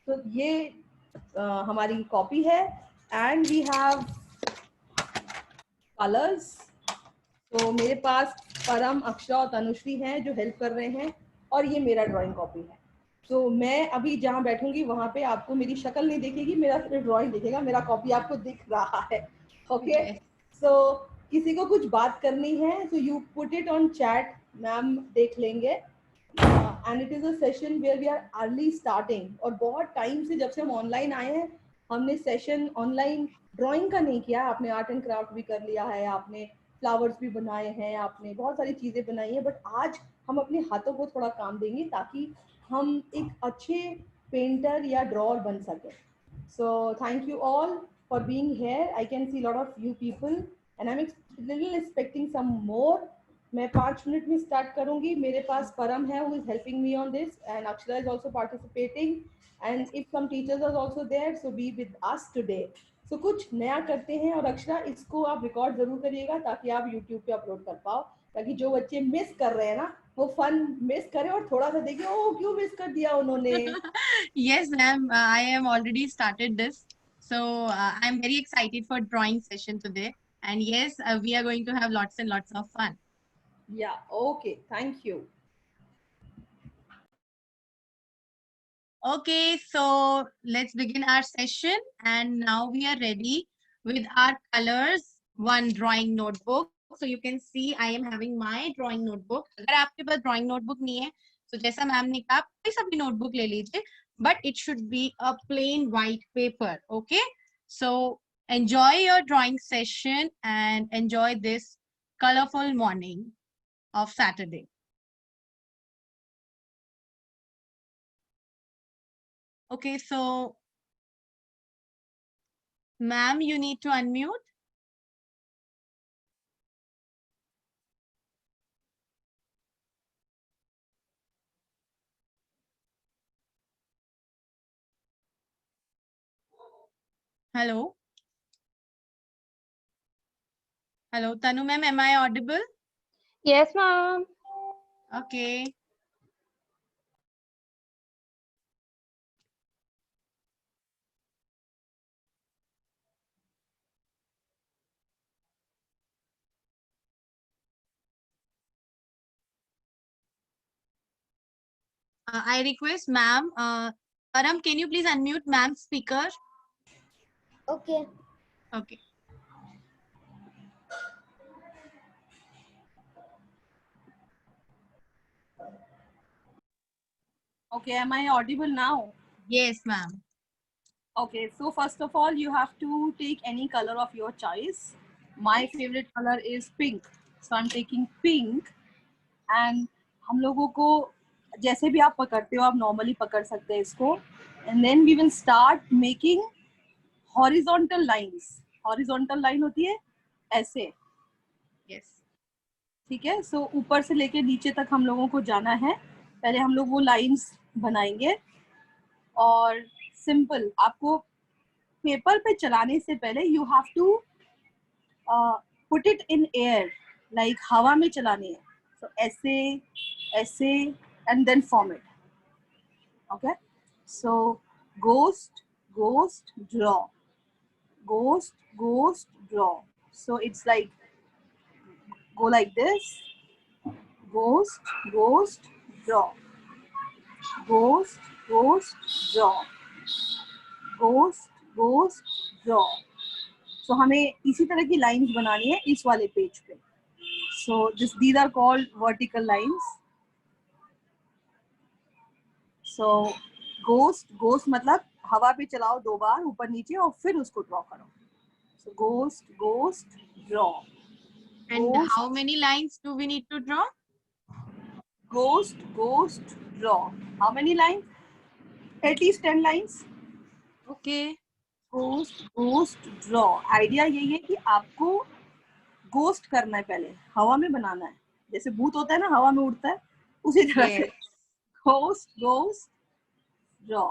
तो ये हमारी कॉपी है एंड वी हैव कलर्स। तो मेरे पास परम, अक्षरा और तनुश्री हैं जो हेल्प कर रहे हैं, और ये मेरा ड्राइंग कॉपी है। तो मैं अभी जहाँ बैठूंगी वहाँ पे आपको मेरी शक्ल नहीं दिखेगी, मेरा सिर्फ ड्राइंग दिखेगा, मेरा कॉपी आपको दिख रहा है। ओके, सो किसी को कुछ बात करनी है तो you put it on chat, ma'am देख लेंगे। And it is a session where we are early starting, और बहुत टाइम से जब से हम ऑनलाइन आए हैं हमने सेशन ऑनलाइन ड्राइंग का नहीं किया। आपने आर्ट एंड क्राफ्ट भी कर लिया है, आपने फ्लावर्स भी बनाए हैं, आपने बहुत सारी चीज़ें बनाई हैं, बट आज हम अपने हाथों को थोड़ा काम देंगे ताकि हम एक अच्छे पेंटर या ड्रॉअर बन सकें। So thank you all for being here. I can see a lot of you people and I'm little expecting some more. मैं 5 मिनट में स्टार्ट करूंगी। मेरे पास परम है who is helping me on this, and Akshara is also participating, and if some teachers are also there, so be with us today. So कुछ नया करते हैं, और अक्षरा इसको आप रिकॉर्ड जरूर करिएगा ताकि आप यूट्यूब पे अपलोड कर पाओ, ताकि जो बच्चे मिस कर रहे हैं ना वो फन मिस करें और थोड़ा सा देखें ओ क्यों मिस कर दिया उन्होंने। Yes, ma'am. I am already started this. So I'm very excited for drawing session today. And yes, we are going to have lots and lots of fun. Yeah, okay, thank you. Okay, so let's begin our session. And now we are ready with our colors, one drawing notebook. So you can see I am having my drawing notebook. अगर आपके पास drawing notebook नहीं है, तो जैसा ma'am ने कहा, कोई सा भी notebook ले लीजिए, but it should be a plain white paper. Okay, so enjoy your drawing session and enjoy this colorful morning of Saturday. Okay, so ma'am, you need to unmute. Hello. Hello, Tanu ma'am, am I audible? Yes, ma'am. Okay. I request ma'am, Param, can you please unmute ma'am speaker? Okay. Okay. Okay, am I audible now? Yes, ma'am. Okay, so first of all, you have to take any color of your choice. My favorite color is pink, so I'm taking pink. And हम लोगों को जैसे भी आप पकड़ते हो आप normally पकड़ सकते हैं इसको. And then we will start making horizontal lines. Horizontal line होती है ऐसे. Yes. ठीक है, सो ऊपर से लेके नीचे तक हम लोगों को जाना है. पहले हम लोग वो लाइंस बनाएंगे, और सिंपल आपको पेपर पे चलाने से पहले you have to put it in air, like हवा में चलानी है. सो ऐसे ऐसे and then form it. Okay, so ghost ghost draw, ghost draw. So it's like go like this, ghost draw, ghost draw, ghost draw. So हमें इसी तरह की लाइंस बनानी है इस वाले पेज पे. So these are called vertical lines. So ghost मतलब हवा पे चलाओ 2 बार ऊपर नीचे और फिर उसको ड्रॉ करो. So ghost draw. And Ghost, how many lines do we need to draw? ghost draw. How many lines? At least 10 lines. Okay. Ghost draw. Idea यही है कि आपको गोस्ट करना है, पहले हवा में बनाना है. जैसे भूत होता है ना हवा में उड़ता है, उसी तरह से गोस्ट ड्रॉ.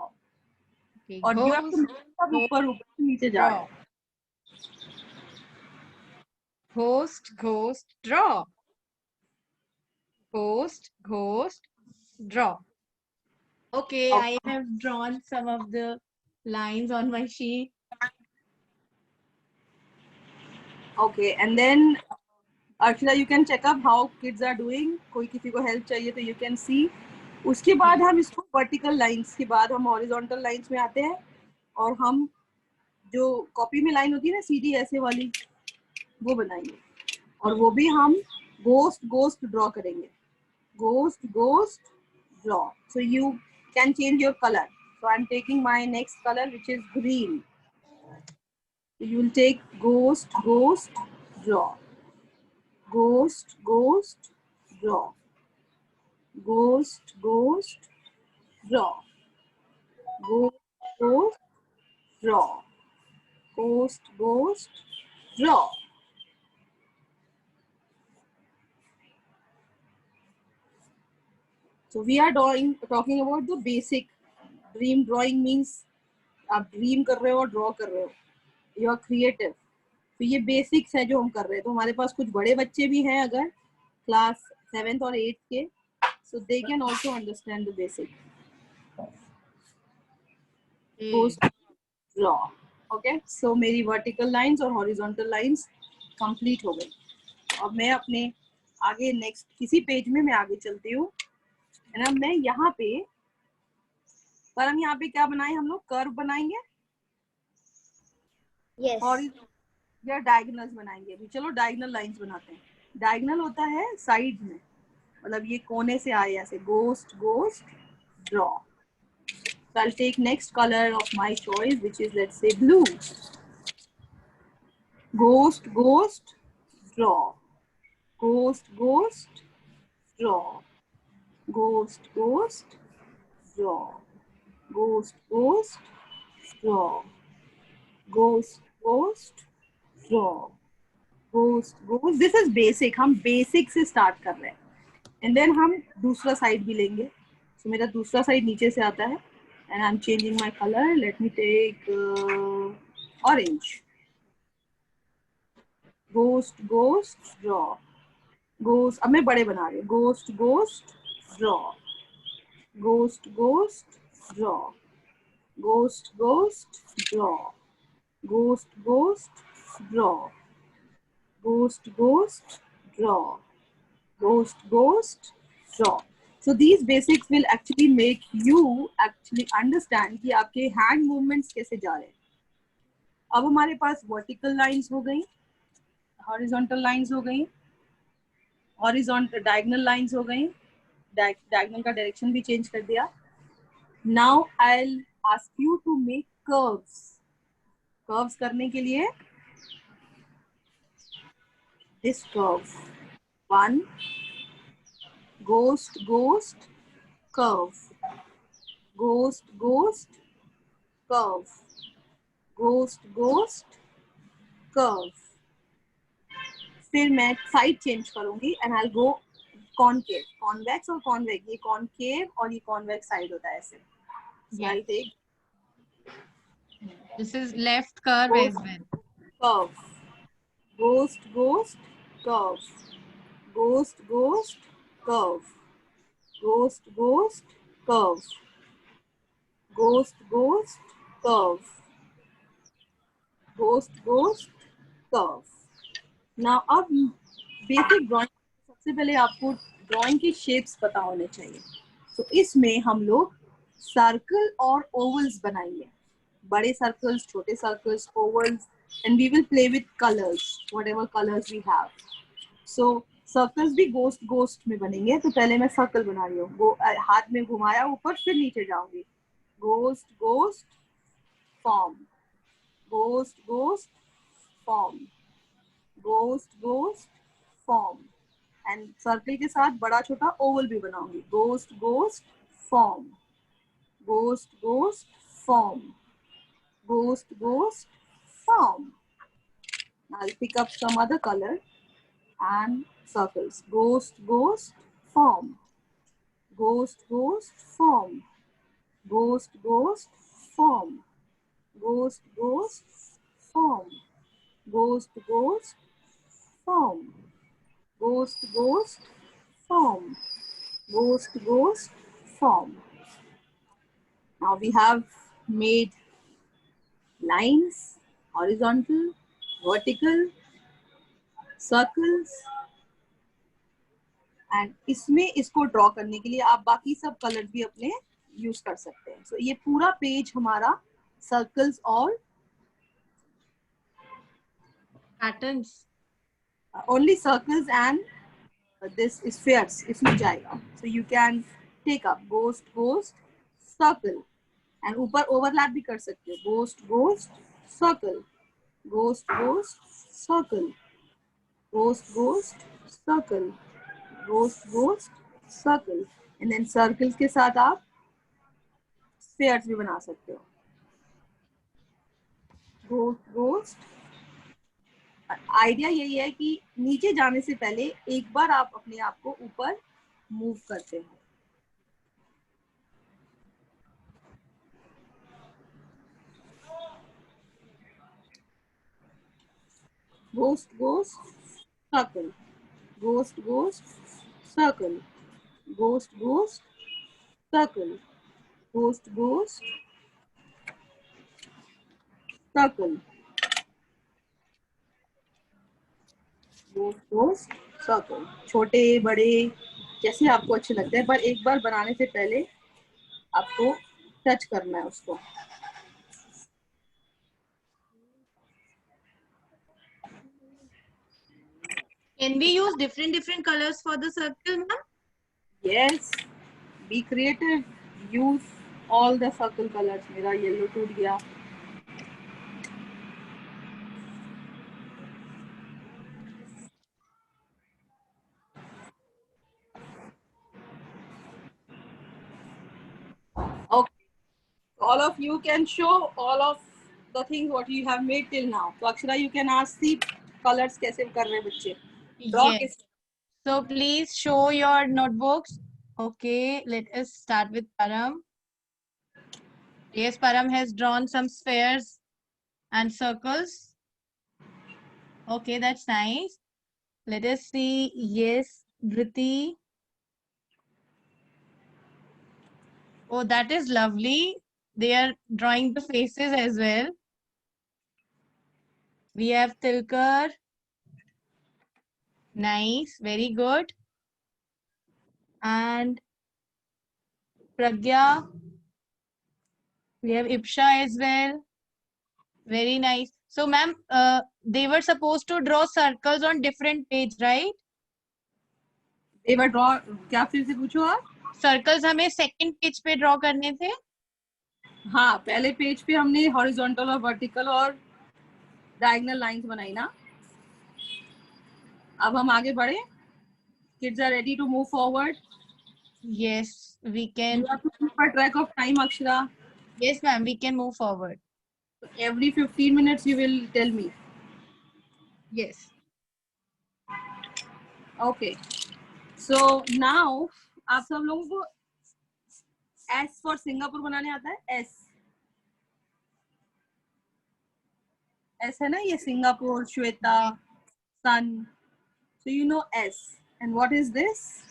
Okay. और यू हैव टू सब ऊपर ऊपर से नीचे जा रहे हैं. Ghost draw. Ghost draw. Okay, I have drawn some of the lines on my sheet. Okay, and then Archana, you can check up how kids are doing. कोई किसी को help चाहिए तो you can see. उसके बाद हम इसको vertical lines के बाद हम horizontal lines में आते हैं और हम जो कॉपी में लाइन होती है ना सीधी ऐसे वाली वो बनाएंगे और वो भी हम गोस्ट ड्रॉ करेंगे. Ghost draw. So you can change your color. So I'm taking my next color, which is green. So you will take ghost draw. Ghost draw. Ghost draw. Ghost draw. Ghost draw. So we are talking about the basic. Dream drawing means आप dream कर रहे हो और draw कर रहे हो. You are creative. तो ये बेसिक्स है जो हम कर रहे हैं. तो हमारे पास कुछ बड़े बच्चे भी हैं अगर क्लास 7th और 8th के, so they can also understand the basic. Post draw. Okay, so मेरी vertical lines और horizontal lines complete हो गई. अब मैं अपने आगे नेक्स्ट किसी पेज में मैं आगे चलती हूँ. है ना, मैं यहाँ पे पर हम यहाँ पे क्या बनाए, हम लोग कर्व बनाएंगे Yes. और या डायगोनल्स बनाएंगे. अभी चलो डायगोनल लाइंस बनाते हैं. डायगोनल होता है साइड में, मतलब ये कोने से आए ऐसे. Ghost draw. So I'll take next color of my choice, which is, let's say, blue. Ghost draw. Ghost draw. Ghost draw. Ghost draw. Ghost draw. Ghost. This is basic. हम basic से start कर रहे हैं. And then हम दूसरा side भी लेंगे. So मेरा दूसरा side नीचे से आता है. And I'm changing my color. Let me take orange. Ghost draw. Ghost. अब मैं बड़े बना रही हूँ. Ghost draw. Ghost draw. Ghost draw. Ghost draw. Ghost draw. Ghost draw. So these basics will actually make you actually understand कि आपके hand movements कैसे जा रहे हैं. अब हमारे पास vertical lines हो गई, horizontal lines हो गई, horizontal diagonal lines हो गई, diagonal का direction भी change कर दिया. Now I'll ask you to make curves. Curves करने के लिए this curve. One, ghost curve. Ghost curve. Ghost curve. फिर मैं साइड चेंज करूंगी and I go concave. Convex और कॉन्वेक्स, ये कॉनकेव और ये कॉन्वेक्स साइड होता है ऐसे. I take This is left curve as well. curve. Ghost curve. Ghost curve. Ghost curve. Ghost curve. Ghost curve. Now अब basic drawing, सबसे पहले आपको ड्राइंग की शेप्स पता होने चाहिए. तो इसमें हम लोग सर्कल और ओवल्स बनाएंगे. बड़े सर्कल्स, छोटे circles, ovals, and we will play with colours, whatever colours we have. So circles भी गोस्ट में बनेंगे. तो पहले मैं सर्कल बना रही हूँ. हाथ में घुमाया ऊपर, फिर नीचे जाऊंगी. Ghost form. Ghost form. Ghost form. And circle के साथ बड़ा छोटा ओवल भी बनाऊंगी. Ghost form. Ghost form. Ghost form. I'll pick up some other color and circles. Ghost form. Ghost form. Ghost form. Ghost form. Ghost form. Ghost form. Ghost form. Now we have made lines, horizontal, vertical, circles, and इसमें इसको draw करने के लिए आप बाकी सब colour भी अपने यूज कर सकते हैं. सो ये पूरा पेज हमारा सर्कल्स और Patterns. Only circles and this spheres इसमें जाएगा. So you can take up ghost ghost circle and ऊपर ओवरलैप भी कर सकते हो. Ghost ghost circle, ghost ghost circle, ghost ghost circle, ghost ghost circle, and then circles के साथ आप स्फीयर्स भी बना सकते हो. Ghost ghost. आइडिया यही है कि नीचे जाने से पहले एक बार आप अपने आप को ऊपर मूव करते हैं. Ghost ghost circle, ghost ghost circle, ghost ghost circle, ghost ghost circle, ghost ghost circle. छोटे बड़े जैसे आपको अच्छे लगते हैं, पर एक बार बनाने से पहले आपको टच करना है उसको. Can we use different colors for the circle, ma'am? Yes, be creative. Use all the circle colors. मेरा येलो टूट गया. Okay, all of you can show all of the things what you have made till now. So Akshara, you can ask the colors कैसे कर रहे हैं बच्चे. Draw Yes. किस. So please show your notebooks. Okay, let us start with Param. Yes, Param has drawn some spheres and circles. Okay, that's nice. Let us see. Yes, Dhriti. Oh, that is lovely. They are drawing the faces as well. We have Tilkar. Nice, very good. And Pragya. We have Ipsha as well. Very nice. So, ma'am, they were supposed to draw circles on different page, right? They were draw. क्या फिर से पूछो आप? Circles हमें second page पे draw करने थे. हाँ, पहले पेज पे हमने हॉरिजॉन्टल और वर्टिकल और डायगोनल लाइंस बनाई ना. अब हम आगे बढ़े. Kids are ready to move forward. Yes, we can. You have to keep a track of time, Akshara. Yes, ma'am, we can move forward. Every 15 minutes you will tell me. Yes. Okay. So now आप सब लोगों को S for Singapore बनाने आता है. S है ना, ये Singapore, Shweta, sun. So you know S. And what is this?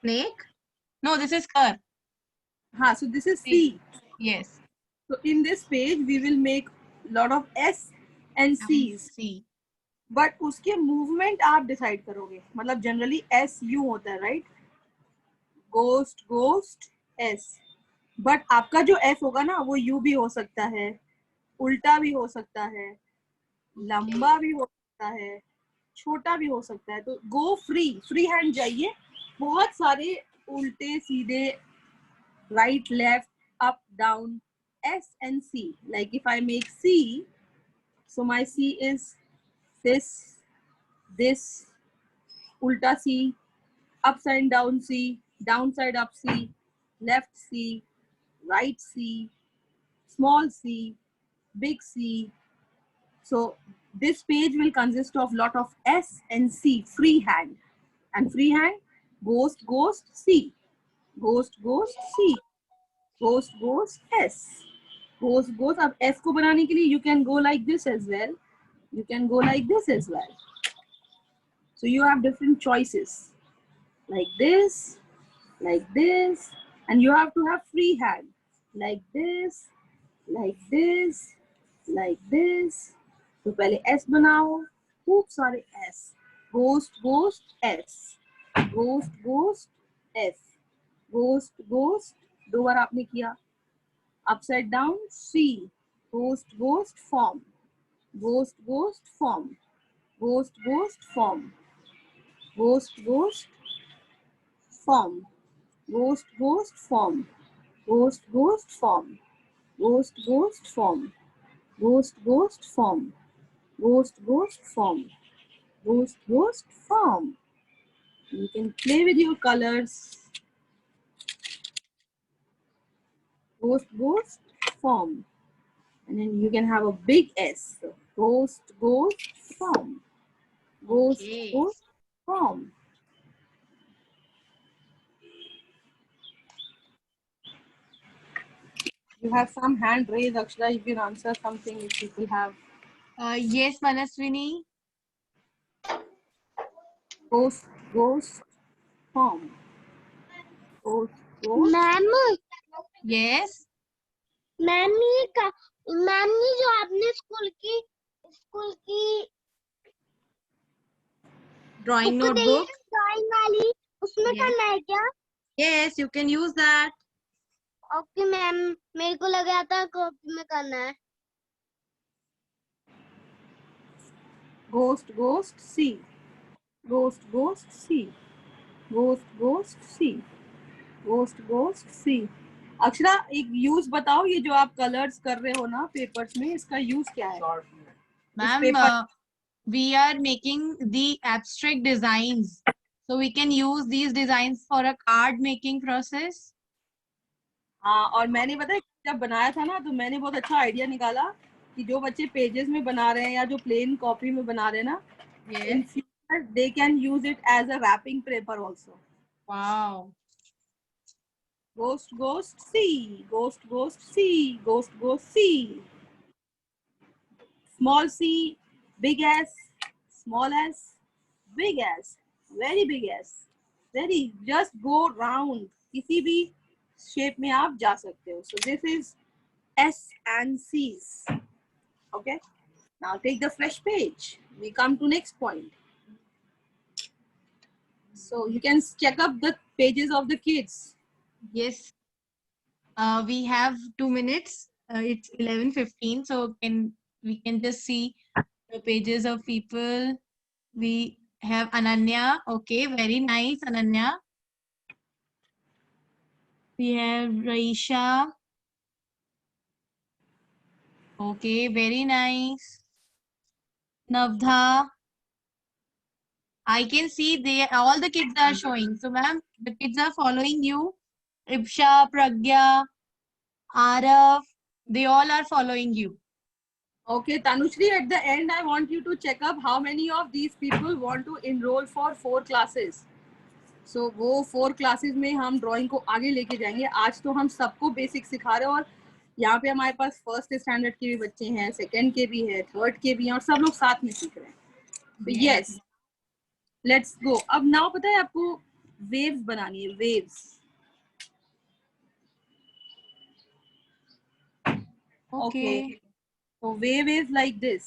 Snake? No, this is car. हाँ, so this is C. Yes. So in this page we will make lot of S and C's. C. But उसके movement आप decide करोगे. मतलब generally S U होता है, right? Ghost ghost S. But आपका जो S होगा ना वो यू भी हो सकता है, उल्टा भी हो सकता है, लंबा भी हो सकता है, छोटा भी हो सकता है. तो गो फ्री हैंड जाइए. बहुत सारे उल्टे सीधे, right left up down, S and C. Like if I make C, so my C is this, ulta C, upside down C, downside up C, left C, right C, small c, big C. So this page will consist of lot of S and C, freehand. And freehand, ghost C, ghost C, ghost S, ghost. अब S को बनाने के लिए you can go like this as well. You can go like this as well. So you have different choices like this, like this, and you have to have free hand, like this, like this, like this. तो पहले S बनाओ, खूब सारे S, ghost ghost S, ghost ghost S, ghost ghost, दो बार आपने किया, upside down C, ghost ghost form, ghost ghost form, ghost ghost form, ghost ghost form, ghost ghost form, ghost ghost form, ghost ghost form, ghost ghost form, ghost ghost form, ghost ghost form. You can play with your colors. Ghost ghost form, and then you can have a big S. So ghost ghost form, ghost Okay. ghost form. You have some hand raised, Akshara. You can answer something if people have. Yes, Manaswini. Ghost ghost form. Ghost ghost. Ma'am Yes. Ma'am ma'am ये जो आपने school की Drawing book दी है notebook. Drawing वाली, उसमें Yes. करना है क्या? Yes, you can use that. Okay ma'am, मेरे को लगा था कॉपी में करना है. Ghost ghost C. Ghost ghost C. Ghost ghost C. Ghost ghost C. Akshara एक यूज बताओ, ये जो आप कलर्स कर रहे हो ना पेपर्स में, इसका यूज क्या है? Ma'am, paper- we are making the abstract designs. So we can use these designs for a card making process. हाँ, और मैंने पता है जब बनाया था ना, तो मैंने बहुत अच्छा आइडिया निकाला कि जो बच्चे पेजेस में बना रहे हैं या जो प्लेन कॉपी में बना रहे हैं ना, in Yes. future they can use it as a wrapping paper also. Wow. Ghost ghost C, ghost ghost C, ghost ghost C. Small C, big S, small S, big S, very big S. Very, just go round. किसी भी shape में आप जा सकते हो. So this is S and C's. Okay. Now take the fresh page. We come to next point. So you can check up the pages of the kids. Yes. We have 2 minutes. It's 11:15. So we can just see the pages of people. We have Ananya. Okay, very nice, Ananya. We have Raisha. Okay, very nice. Navdha. I can see all the kids are showing. So, ma'am, the kids are following you. Ibsha, Pragya, Arav, they all are following you. Okay, Tanushri, at the end, I want you to check up how many of these people want to enroll for 4 classes. So वो 4 classes में हम drawing को आगे लेके जाएंगे. आज तो हम सबको basic सिखा रहे हैं, और यहाँ पे हमारे पास फर्स्ट स्टैंडर्ड के भी बच्चे हैं, सेकंड के भी है, थर्ड के भी हैं, और सब लोग साथ में सीख रहे हैं. तो यस, लेट्स गो. अब नाउ पता है आपको वेव्स बनानी है, waves. Okay. So wave is like this.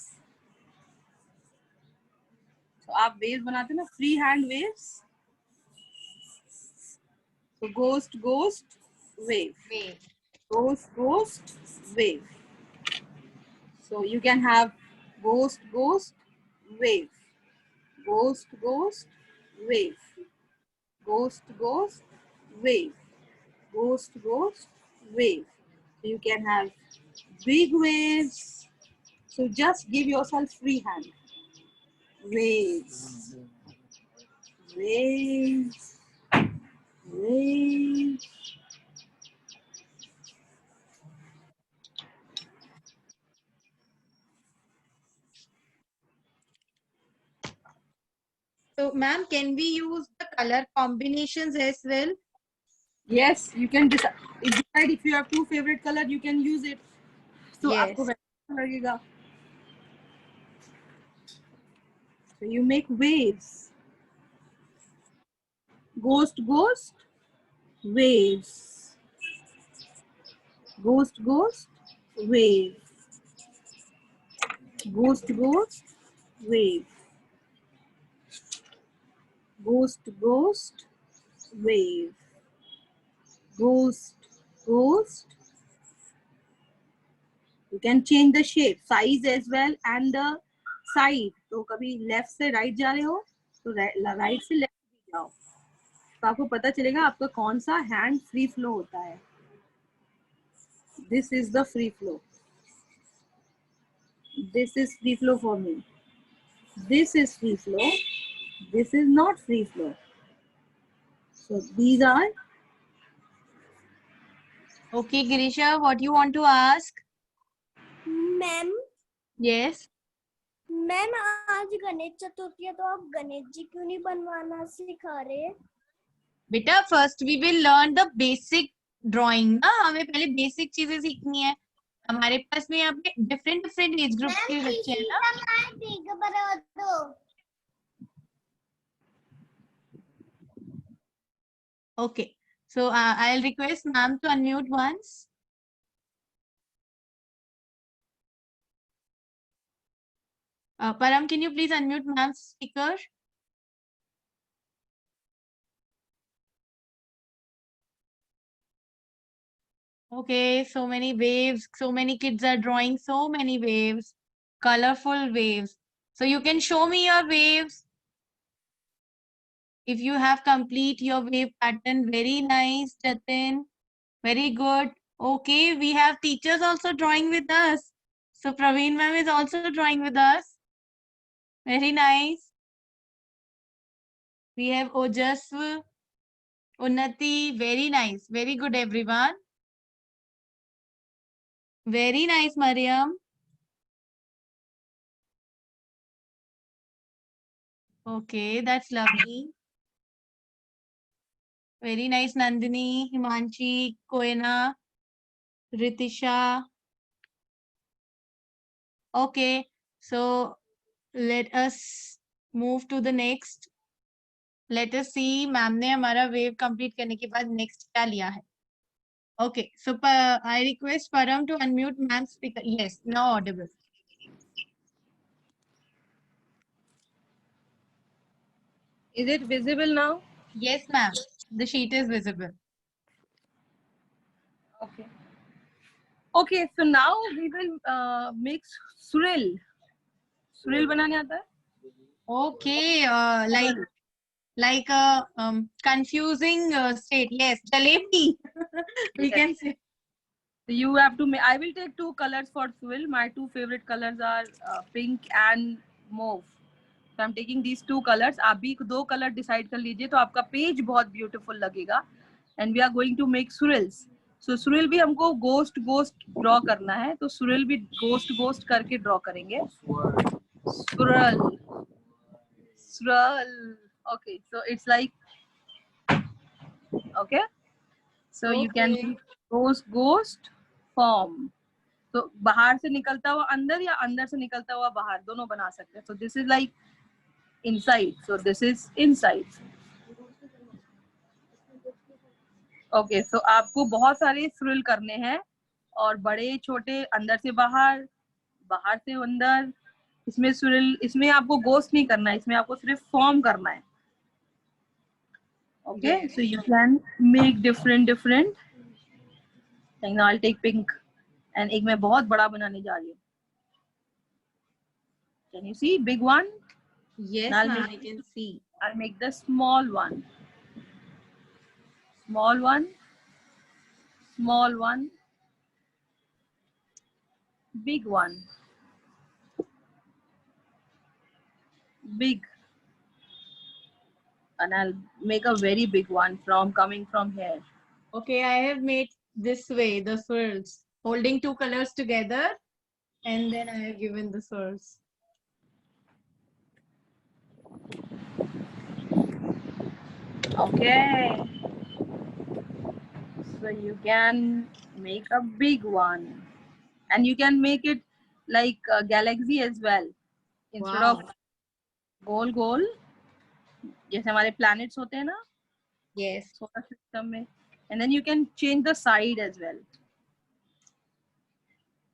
So आप वेव्स बनाते हैं ना, free hand waves. So ghost ghost wave, ghost ghost wave. So you can have ghost ghost wave, ghost ghost wave, ghost ghost wave, ghost ghost wave. So you can have big waves. So just give yourself free hand. Waves, waves, waves. So, ma'am, can we use the color combinations as well? Yes, you can decide if you have 2 favorite color, you can use it. So Yes. आपको वैसा लगेगा. So you make waves. Ghost ghost waves. Ghost, ghost, wave. Ghost, ghost, wave. Ghost, ghost, wave. Ghost, ghost. You can change the shape, size as well and the side. तो कभी left से right जा रहे हो तो right से left भी जाओ, तो आपको पता चलेगा आपका कौन सा हैंड फ्री फ्लो होता है. This is the free flow. This is free flow for me. This is free flow. This is not free flow. So these are. Okay, Girisha, what you want to ask? Ma'am Yes. Ma'am आज गणेश चतुर्थी है तो आप गणेश जी क्यों नहीं बनवाना सिखा रहे? बेटा first we will learn the basic drawing ना, हमें पहले बेसिक चीजें सीखनी है. हमारे पास में यहाँ पे डिफरेंट डिफरेंट एज ग्रुप के बच्चे हैं ना. Okay, so I'll request ma'am to unmute once. Param, can you please unmute ma'am's speaker? Okay, so many waves, so many kids are drawing so many waves, colorful waves. So you can show me your waves. If you have complete your wave pattern, very nice, Jatin. Very good. Okay, we have teachers also drawing with us. So Praveen ma'am is also drawing with us. Very nice. We have Ojasv, Unnati, very nice. Very good, everyone. Very nice, Mariam. Okay, that's lovely. Very nice, Nandini, Himanshi, Koena, Ritisha. Okay, so let us move to the next. Let us see, ma'am ने हमारा wave complete करने के बाद next क्या लिया है. Okay, so I request Param to unmute ma'am's speaker. Yes, now audible. Is it visible now? Yes, ma'am. The sheet is visible. Okay. Okay, so now we will make swirl. Swirl बनाने आता है? Okay, like a confusing state. Yes, jalebi. We can say. So you have to make. I will take two colors for swirl. My two favorite colors are pink and mauve. So I'm taking these two colors. आप भी दो color decide कर लीजिए तो आपका page बहुत beautiful लगेगा. And we are going to make swirls. So swirl भी हमको ghost draw करना है. तो swirl भी ghost करके draw करेंगे. Swirl. Okay, so it's like. Okay. So you can Okay. ghost form. तो बाहर से निकलता हुआ अंदर या अंदर से निकलता हुआ बाहर दोनों बना सकते हैं. So this is like inside. So this is inside. Okay, so आपको बहुत सारे swirl करने हैं और बड़े छोटे अंदर से बाहर, बाहर से अंदर. इसमें swirl, इसमें आपको ghost नहीं करना है, इसमें आपको सिर्फ form करना है. Okay, Yes. so you can make different. Now I'll take pink. And एक मैं बहुत बड़ा बनाने जा रही हूँ. Can you see big one? Yes, I'll ma'am, make- I can see. I'll make the small one. Small one. Small one. Big one. Big. And I'll make a very big one coming from here. Okay, I have made this way the swirls, holding two colors together, and then I have given the swirls. Okay. So you can make a big one. And you can make it like a galaxy as well. Instead Wow. of गोल जैसे हमारे planets होते हैं ना Yes. Solar system में, And then you can change the side as well.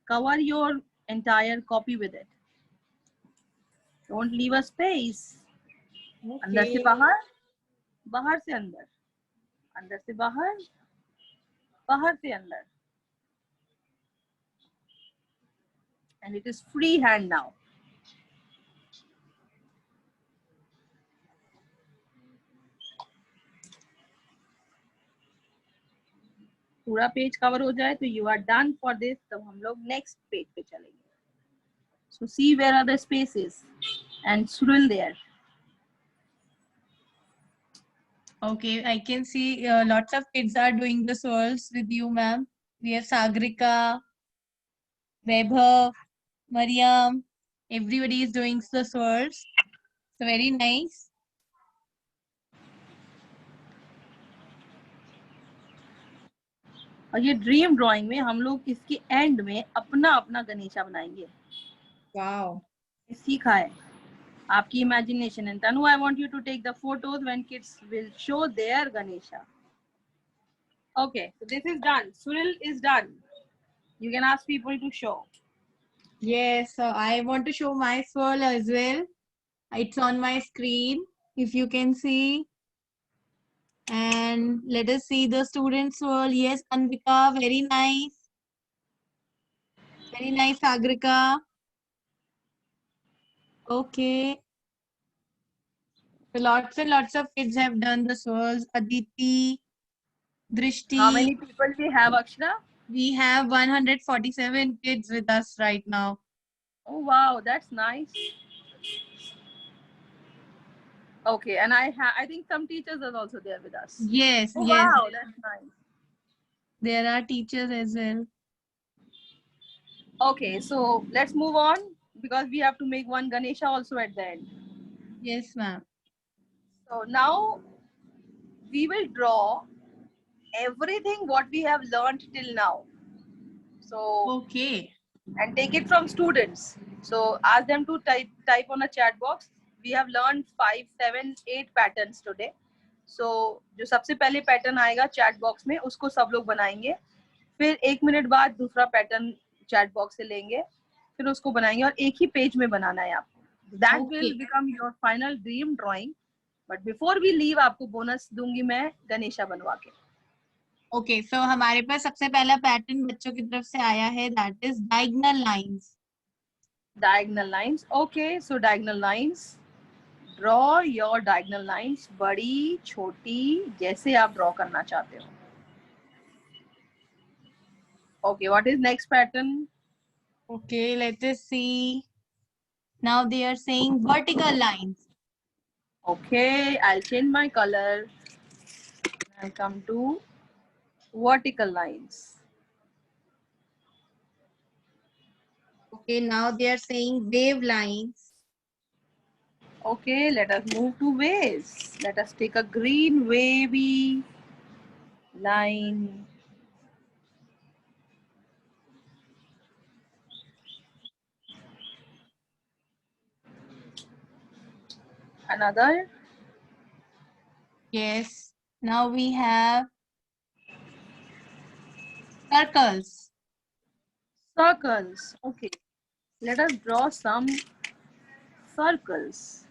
Cover your entire copy with it. Don't leave a space. अंदर से बाहर, बाहर से अंदर, अंदर से बाहर, बाहर से अंदर. And it is freehand now. पूरा पेज कवर हो जाए तो you are done for this. तब हम लोग next पेज पे चलेंगे. So see where are the spaces and swirl there. Okay, I can see lots of kids are doing the swirls with you, ma'am. We have Sagrika, Vaibhav, Mariam. Everybody is doing the swirls. So very nice. और ये dream drawing में हम लोग इसके and में अपना अपना गणेशा बनाएंगे. Wow. सीखा है आपकी imagination. And Tanu, I want you to take the photos when kids will show their Ganesha. Okay, so this is done. Swirl is done. You can ask people to show. Yes, so I want to show my swirl as well. It's on my screen, if you can see. And let us see the student swirl. Yes, Anvika, very nice. Very nice, Sagrika. Okay. So lots and lots of kids have done the swirls. Aditi, Drishti. How many people we have, Akshara? We have 147 kids with us right now. Oh wow, that's nice. Okay, and I think some teachers are also there with us. Yes, Oh yes. wow, that's nice. There are teachers as well. Okay, so let's move on because we have to make one Ganesha also at the end. Yes, ma'am. So now we will draw everything what we have learned till now. So Okay. and take it from students. So ask them to type on a chat box. We have learned 5, 7, 8 patterns today. So जो सबसे पहले pattern आएगा chat box में उसको सब लोग बनाएंगे. फिर 1 मिनट बाद दूसरा पैटर्न चैट बॉक्स से लेंगे, फिर उसको बनाएंगे और एक ही पेज में बनाना है आपको. That will become your final dream drawing. But before we leave आपको बोनस दूंगी मैं गणेशा बनवा के. Okay, so हमारे पास सबसे पहला पैटर्न बच्चों की तरफ से आया है, that is diagonal lines. Diagonal lines. Okay, so diagonal lines. Draw your diagonal lines. बड़ी छोटी जैसे आप draw करना चाहते हो. Okay, what is next pattern? Okay, let us see. Now they are saying vertical lines. Okay, I'll change my color. I'll come to vertical lines. Okay, now they are saying wave lines. Okay, let us move to waves. Let us take a green wavy line. Another. Yes. Now we have circles. Circles. Okay, let us draw some circles.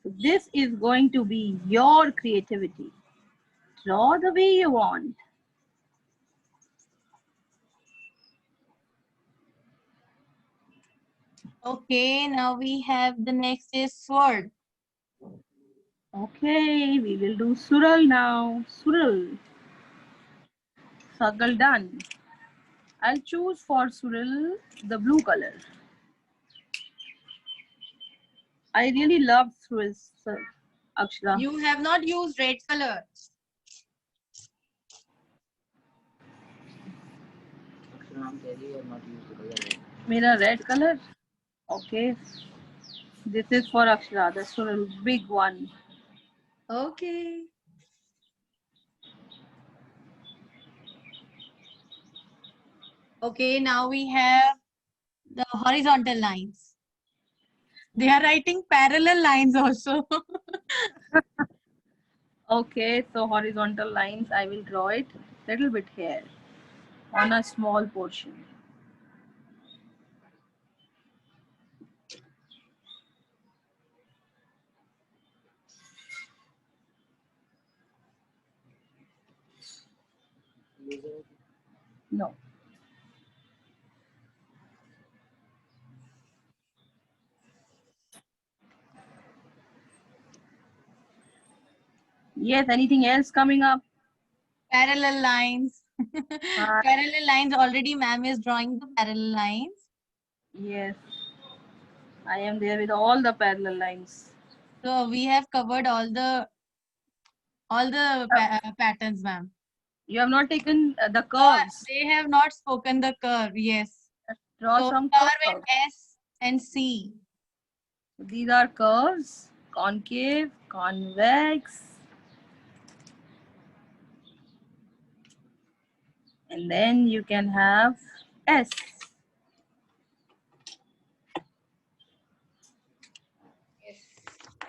So this is going to be your creativity. Draw the way you want. Okay, now we have the next is sword. Okay, we will do swirl now. Swirl. Circle done. I'll choose for swirl the blue color. I really love swirls, Akshara. You have not used red color. Mera red color. Okay. This is for Akshara, the swirl, big one. Okay. Okay, now we have the horizontal lines. They are writing parallel lines also. Okay, so horizontal lines, I will draw it little bit here on a small portion. No. Yes, anything else coming up? Parallel lines. Parallel lines. Already ma'am is drawing the parallel lines. Yes, I am there with all the parallel lines. So we have covered all the patterns, ma'am. You have not taken the Or curves. they have not spoken the curve. Yes. Draw So some curve in curves. S and C. These are curves, concave, convex, and then you can have S.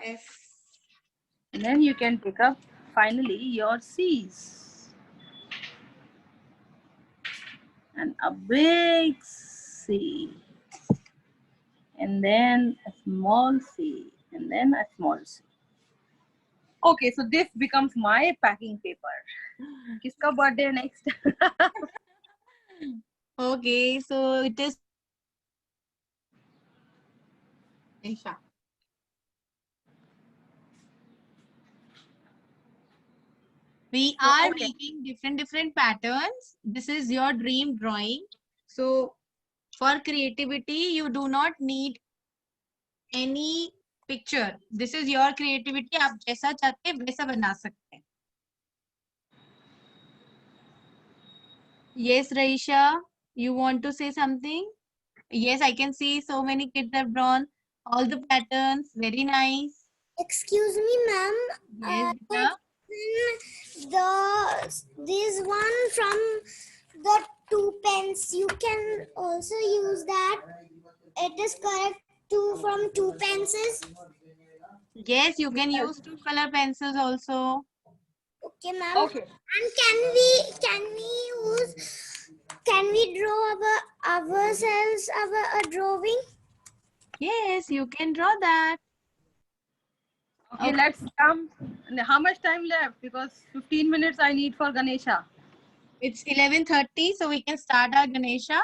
S. And then you can pick up finally your C's. And a big C. And then a small C. And then a small C. Okay, so this becomes my packing paper. Kiska birthday next? Okay, so it is Aisha. We So, are okay. making different patterns. This is your dream drawing. So for creativity, you do not need any picture. This is your creativity. आप जैसा चाहते हैं वैसा बना सकते हैं. Yes, Raisha, you want to say something? Yes, I can see so many kids have drawn all the patterns. Very nice. Excuse me, ma'am. Yes, Beta. This one from the 2 pens. You can also use that. It is correct. From 2 pencils. Yes, you can use 2-color pencils also. Okay, ma'am. Okay. And can we draw ourselves a drawing? Yes, you can draw that. Okay, Okay. let's come. How much time left? Because 15 minutes I need for Ganesha. It's 11:30, so we can start our Ganesha.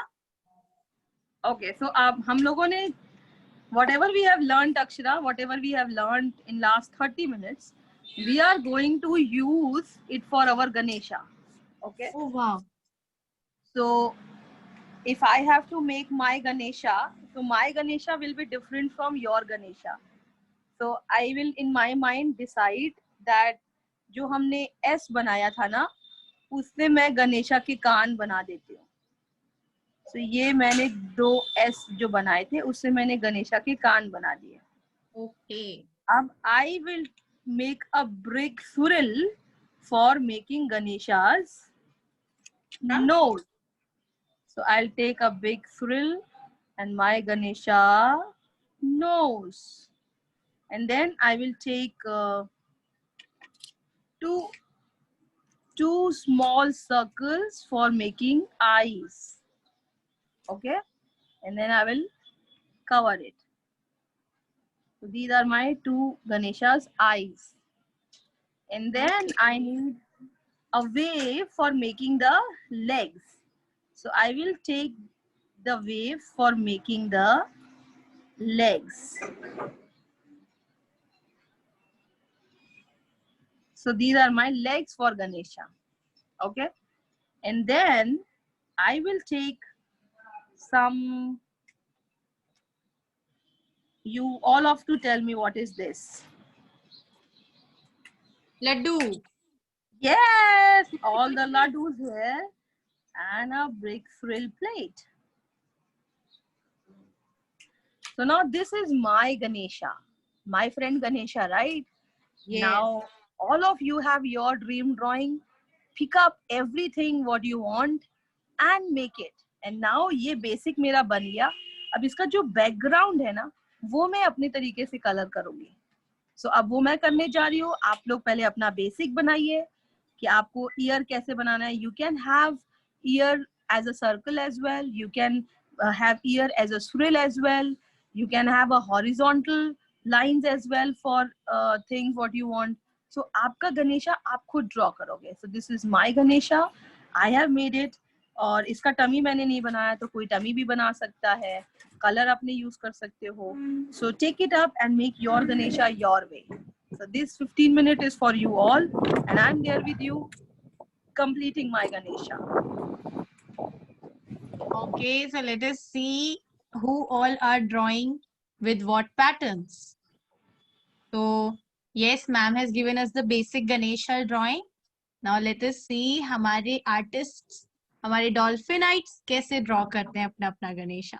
Okay, so हम लोगों ने whatever we have learned, Akshara, whatever we have learned in last 30 minutes, we are going to use it for our Ganesha. Okay. Oh, wow. So if I have to make my Ganesha, so my Ganesha will be different from your Ganesha. So I will in my mind decide that जो हमने S बनाया था ना, उससे मैं गणेशा के कान बना देती हूँ. So ये मैंने 2 S जो बनाए थे, उससे मैंने गणेशा के कान बना दिए. Okay. अब I will make a brick swirl for making Ganesha's nose. So I'll take a big swirl and my Ganesha nose. And then I will take two small circles for making eyes. Okay. And then I will cover it. So these are my 2 Ganesha's eyes. And then I need a wave for making the legs. So I will take the wave for making the legs. So these are my legs for Ganesha. Okay. And then I will take some, you all have to tell me what is this. Laddu. Yes, all the laddus here and a brick swirl plate. So now this is my Ganesha, my friend Ganesha, right? Yes. Now all of you have your dream drawing. Pick up everything what you want and make it. And now ये basic मेरा बन गया. अब इसका जो background है ना, वो मैं अपने तरीके से कलर करूंगी। सो अब वो मैं करने जा रही हूँ। आप लोग पहले अपना बेसिक बनाइए कि आपको ईयर कैसे बनाना है। You can have year as a circle as well. You can have ear as a swirl as well. You can have a horizontal lines as well for things what you want. So आपका गणेशा आप खुद draw करोगे. So this is my Ganesha. I have made it. और इसका tummy मैंने नहीं बनाया, तो कोई टमी भी बना सकता है, कलर अपने यूज कर सकते हो. So take it up and make your Ganesha your way. So this 15 minutes is for you all, and I'm there with you completing my Ganesha. Okay, so let us see who all are drawing with what patterns. So yes, ma'am has given us the basic Ganesha drawing. Now let us see हमारे artists, हमारे dolphinites कैसे draw करते हैं अपना अपना Ganesha.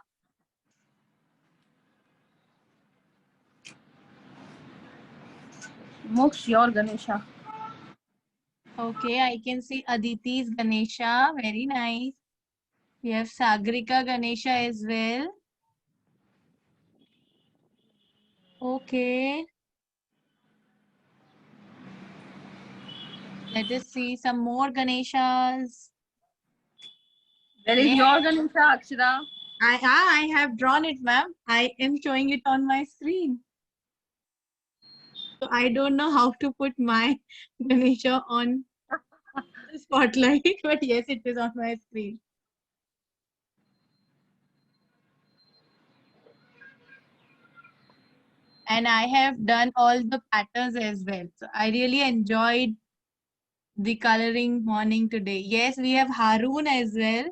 Moksh, your Ganesha. Okay, I can see Aditi's Ganesha, very nice. We have Sagrika Ganesha as well. Okay. Let us see some more Ganeshas. Where is your Ganesha, Akshara? I have drawn it, ma'am. I am showing it on my screen. So I don't know how to put my Ganesha on the spotlight, but yes, it is on my screen. And I have done all the patterns as well. So I really enjoyed the coloring morning today. Yes, we have Haroon as well.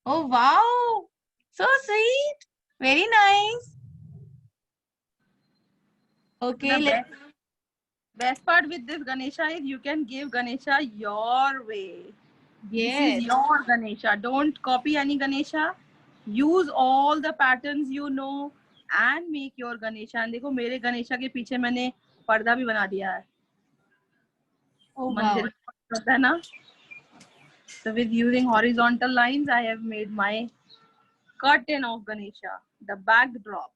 Oh, wow. So sweet. Very nice. Okay, The best part with this Ganesha is you can give Ganesha your way. This yes. is your Ganesha. Don't copy any Ganesha. Use all the patterns you know and make your Ganesha. And देखो मेरे गणेशा के पीछे मैंने पर्दा भी बना दिया है. Oh, wow. मंदिर होता है ना. So with using horizontal lines, I have made my curtain of Ganesha, the backdrop.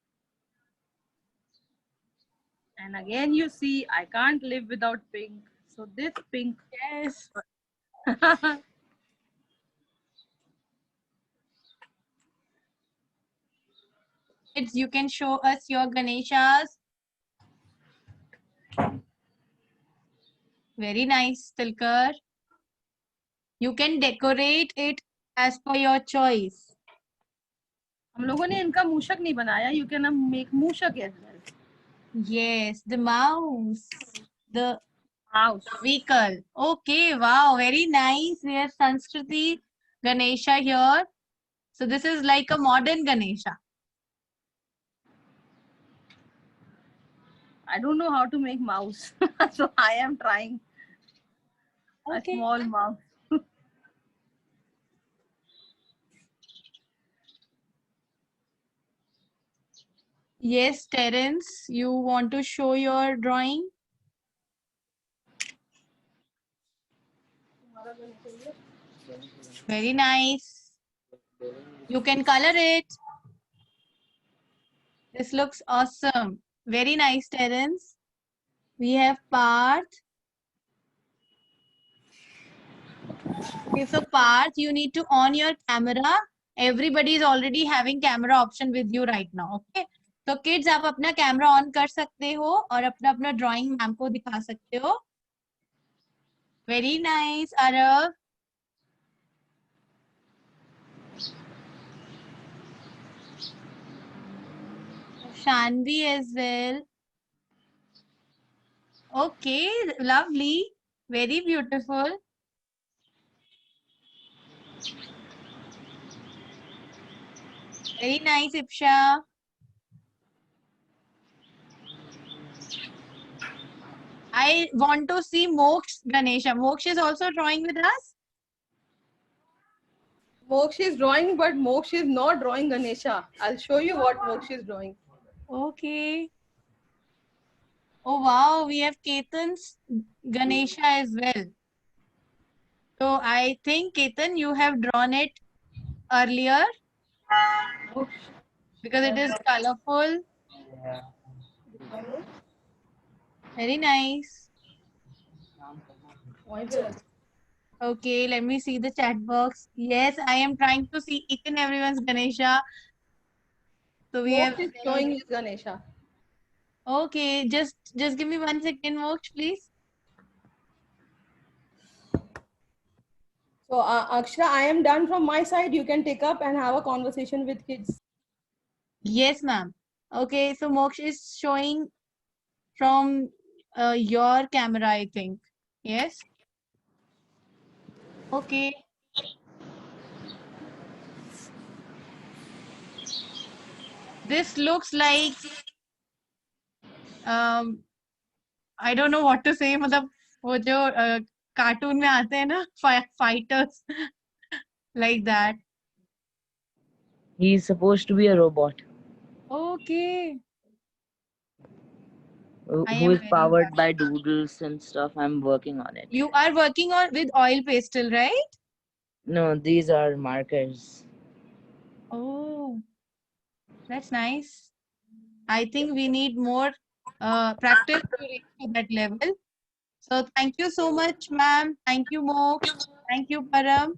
And again, you see, I can't live without pink. So this pink. Yes. Kids, you can show us your Ganeshas. Very nice, Tilkar. You can decorate it as per your choice. हम लोगों ने इनका मूषक नहीं बनाया. You can make मूषक as well. Yes, the mouse, the Mouse. vehicle. Okay, wow, very nice. We have Sanskriti Ganesha here. So this is like a modern Ganesha. I don't know how to make mouse. So I am trying a small mouse. Yes, Terence, you want to show your drawing? Very nice. You can color it. This looks awesome. Very nice, Terence. We have Parth. Okay, so Parth, you need to on your camera. Everybody is already having camera option with you right now. Okay. तो kids आप अपना camera on कर सकते हो और अपना अपना drawing ma'am को दिखा सकते हो. Very nice Arab. Shanvi as well. Okay, lovely. Very beautiful. Very nice, Ipsha. I want to see Moksh Ganesha. Moksh is also drawing with us. Moksh is drawing, but Moksh is not drawing Ganesha. I'll show you what Moksh is drawing. Okay. Oh wow, we have Ketan's Ganesha as well. So I think Ketan, you have drawn it earlier because it is colorful. Very nice. वहीं पे रख। Okay, let me see the chat box. Yes, I am trying to see each and everyone's Ganesha. So we have. Moksha is showing his Ganesha. Okay, just give me 1 second, Moksh, please. So Akshara, I am done from my side. You can take up and have a conversation with kids. Yes, ma'am. Okay, so Moksh is showing from your camera, I think. Yes. Okay. This looks like I don't know what to say. मतलब वो जो cartoon में आते हैं ना fighters like that. He's supposed to be a robot Okay. I who am is very powered glad. by doodles and stuff. I'm working on it. You are working on with oil pastel, right? No, these are markers. Oh, that's nice. I think we need more practice to reach to that level. So thank you so much, ma'am. Thank you, Moksh. Thank you, Param.